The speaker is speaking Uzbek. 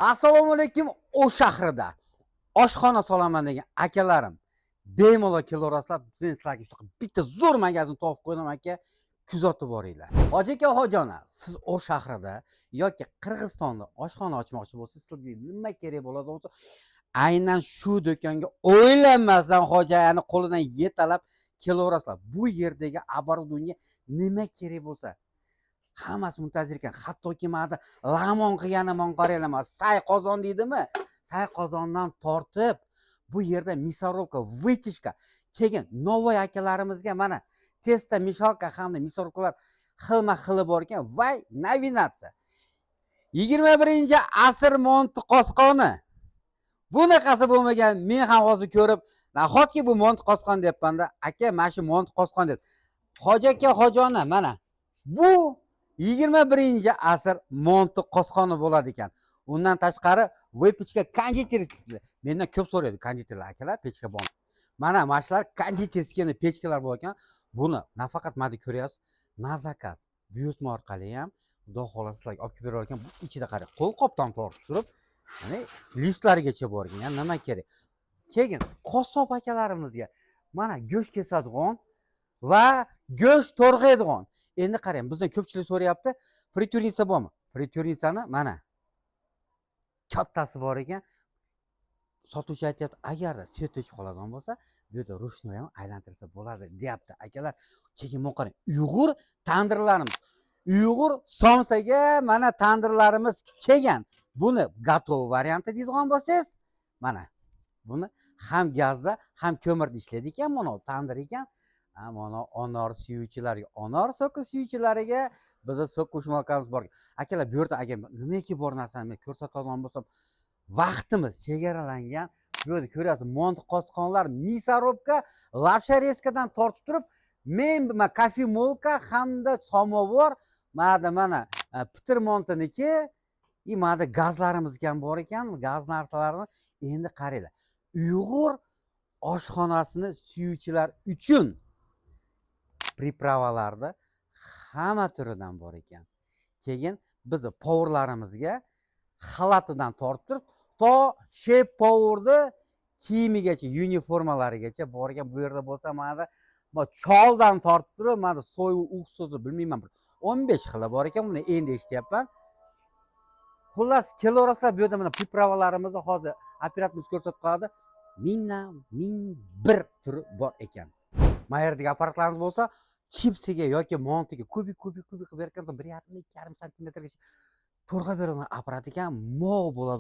Assalomu alaykum. O shahrida oshxona solaman degan akalarim bemalol kelaverasizlar. Men sizlarga shunaqa bitta zo'r magazin topib qo'ydim aka. Kuzatib boringlar. Hoji aka, hojona, siz o shahrida yoki Qirg'izistonda oshxona ochmoqchi bo'lsangiz, sizga nima kerak bo'ladi bo'lsa, aynan shu do'konga o'ylanmasdan hojani qo'lidan yetalab kelaverasizlar. Bu yerdagi оборудование nima kerak bo'lsa, hammasi muntazir ekan. Hattoki mana lamon qilgani man qarayman. Say qozon deydimi? Say qozondan tortib bu yerda misorovka, vyechka. Keyin Novoy akalarimizga mana testa mishalka hamda misorovkalar xilma-xili bor ekan. Voy, novinatsiya. 21-asr monti qosqoni. Bunaqasi bo'lmagan. Men ham hozir ko'rib, nahotki bu monti qosqon debman-da. Aka, mana shu monti qosqon deb. Hoji aka, hojona, mana bu 21-asr monti qosqoni bo'ladi ekan. Undan tashqari pechka konditerskiy. Mendan ko'p so'raydi konditerlar akalar, pechka bor. Mana shular konditerskiy pechkalar bor ekan. Buni nafaqat mana ko'ryapsiz, na zakaz buyurtma orqali ham xudo xolasa sizlarga olib berar ekan. Bu ichida qarang, qo'l qopdan tortib turib, mana listlarigacha bor ekan. Nima kerak? Keyin qassob akalarimizga mana go'sht kesadigan va go'sht to'rg'aydigan. Endi qarang, bizdan ko'pchilik so'rayapti, friturnica bormi? Friturnicani mana kattasi bor ekan. Sotuvchi aytayapti, agarda svet o'chib qoladigan bo'lsa, bu yerda ruchnoy ham aylantirsa bo'ladi, deyapti akalar. Keyin bu qarang, Uyg'ur tandirlarimiz. Uyg'ur somsaga mana tandirlarimiz kelgan. Buni готов varianti deydigan bo'lsangiz, mana buni ham gazda, ham ko'mirda ishlaydi ekan, mana tandir ekan. Mana onor suyuvchilariga, onor so'ki suyuvchilariga bizda so'k qo'shmoqamiz bor. Akalar, bu yerda agar nimaki bor narsani men ko'rsatadigan bo'lsam, vaqtimiz chegaralangan. Bu yerda ko'ryapsiz, monti qosqonlar, misorovka, lavshareskadan tortib turib, men kofemolka hamda samovar, mana Peter Montiniki, mana gazlarimiz ham bor ekan, gaz narsalarni endi qaranglar. Uyg'ur oshxonasini suyuvchilar uchun pripravalarda hamma turidan bor ekan. Keyin biz powerlarimizga xalatidan tortib turib, to shef powerni kiyimigacha, uniformalarigacha bor ekan. Bu yerda bo'lsa mana choldan tortib turib, mana so'y uqsizni bilmayman, 15 xil bor ekan. Buni endi eshityapman. Xullas, kelaverasizlar, bu yerda mana pripravalarimizni hozir operatorimiz ko'rsatib qo'yadi. Ming bir turi bor ekan. Mana yerdagi apparatlarimiz bo'lsa, chipsiga yoki montiga kubik qilib bergan, 1,5-2,5 sm gacha to'rg'a beradigan apparat ekan. Mo' bo'ladi.